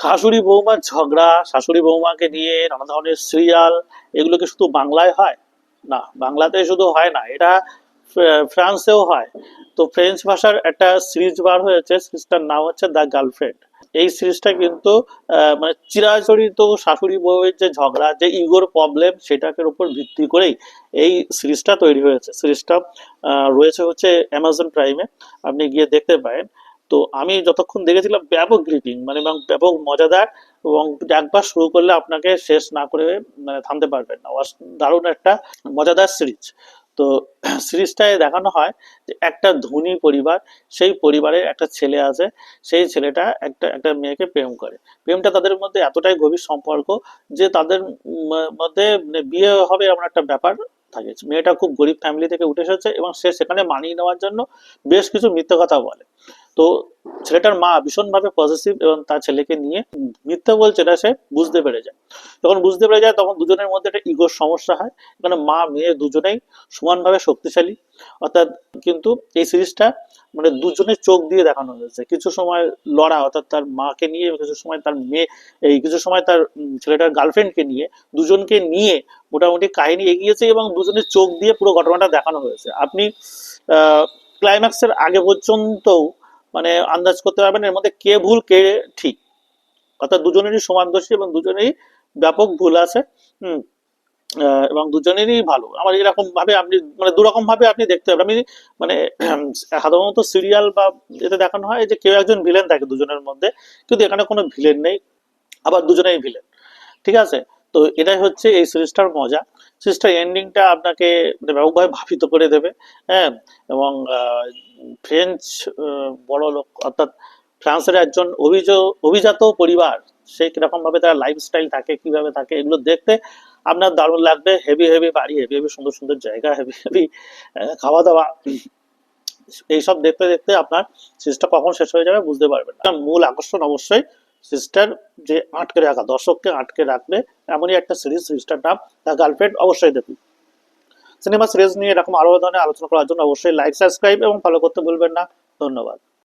শাশুড়ি বৌমার ঝগড়া, শাশুড়ি বৌমাকে নিয়ে নানা ধরনের সিরিয়াল, এগুলো কি শুধু বাংলায় হয়? না, বাংলাতে শুধু হয় না, এটা ফ্রান্সেও হয়। তো ফ্রেঞ্চ ভাষার একটা সিরিজ বার হয়েছে, সিরিজটার নাম হচ্ছে দ্য গার্লফ্রেন্ড। এই সিরিজটা কিন্তু মানে চিরাচরিত শাশুড়ি বউয়ের যে ঝগড়া, যে ইগোর প্রবলেম, সেটাকে উপর ভিত্তি করেই এই সিরিজটা তৈরি হয়েছে। সিরিজটা রয়েছে হচ্ছে অ্যামাজন প্রাইমে, আপনি গিয়ে দেখতে পারেন। তো আমি যতক্ষণ দেখেছিলাম ব্যাপক গ্রিপিং, মানে এবং ব্যাপক মজাদার, এবং একবার শুরু করলে আপনাকে শেষ না করে মানে থামতে পারবেন না। দারুণ একটা মজাদার সিরিজ। তো সিরিজটায় দেখানো হয় যে একটা ধনী পরিবার, সেই পরিবারের একটা ছেলে আছে, সেই ছেলেটা একটা একটা মেয়েকে প্রেম করে। প্রেমটা তাদের মধ্যে এতটাই গভীর সম্পর্ক যে তাদের মধ্যে মানে বিয়ে হবে এমন একটা ব্যাপার থাকে। মেয়েটা খুব গরিব ফ্যামিলি থেকে উঠে এসেছে এবং সে সেখানে মানিয়ে নেওয়ার জন্য বেশ কিছু মিথ্যে কথা বলে। তো ছেলেটার মা ভীষণভাবে পজিটিভ এবং তার ছেলেকে নিয়ে মিথ্যা বলছে এটা সে বুঝতে পেরে যায়। যখন বুঝতে পেরে যায় তখন দুজনের মধ্যে একটা ইগোর সমস্যা হয়। এখানে মা মেয়ে দুজনেই সমানভাবে শক্তিশালী। অর্থাৎ কিন্তু এই সিরিজটা মানে দুজনের চোখ দিয়ে দেখানো হয়েছে। কিছু সময় লড়া, অর্থাৎ তার মাকে নিয়ে, কিছু সময় তার মেয়ে, এই কিছু সময় তার ছেলেটার গার্লফ্রেন্ডকে নিয়ে, দুজনকে নিয়ে মোটামুটি কাহিনী এগিয়েছে এবং দুজনের চোখ দিয়ে পুরো ঘটনাটা দেখানো হয়েছে। আপনি ক্লাইম্যাক্সের আগে পর্যন্ত মানে আন্দাজ করতে পারবেন এর মধ্যে কে ভুল কে ঠিক। অর্থাৎ দুজনেরই সমান দোষী এবং দুজনেরই ব্যাপক ভুল আছে। হুম। এবং দুজনেরই ভালো। আমার এরকম ভাবে আপনি মানে দুরকম ভাবে আপনি দেখতে পাবেন। আমি মানে সাধারণত সিরিয়াল বা এতে দেখানো হয় যে কেউ একজন ভিলেন থাকে দুজনের মধ্যে, কিন্তু এখানে কোনো ভিলেন নেই, আবার দুজনেই ভিলেন। ঠিক আছে? তো এটাই হচ্ছে এই সিরিজটার মজা। সিরিজটার এন্ডিংটা আপনাকে মানে ব্যাপকভাবে ভাবিত করে দেবে। হ্যাঁ? এবং ফ্রেঞ্চ বড় লোক, অর্থাৎ ফ্রান্সের একজন অভিজাত পরিবার, সে কিরকম ভাবে তারা লাইফস্টাইল থাকে, কিভাবে থাকে, এগুলো দেখতে আপনার দারুণ লাগবে। হেভি হেভি বাড়ি, হেভি হেভি সুন্দর সুন্দর জায়গা, হেভি হেভি খাওয়া দাওয়া, এইসব দেখতে দেখতে আপনার সিরিজটা কখন শেষ হয়ে যাবে বুঝতে পারবেন না। মূল আকর্ষণ অবশ্যই সিরিজটার যে আটকে রাখা, দর্শককে আটকে রাখবে এমনই একটা সিরিজ। সিরিজটার নাম দ্য গার্লফ্রেন্ড, অবশ্যই দেখুন। সিনেমা সিরিজ নিয়ে এরকম আরো ধরনের আলোচনা করার জন্য অবশ্যই লাইক, সাবস্ক্রাইব এবং ফলো করতে ভুলবেন না। ধন্যবাদ।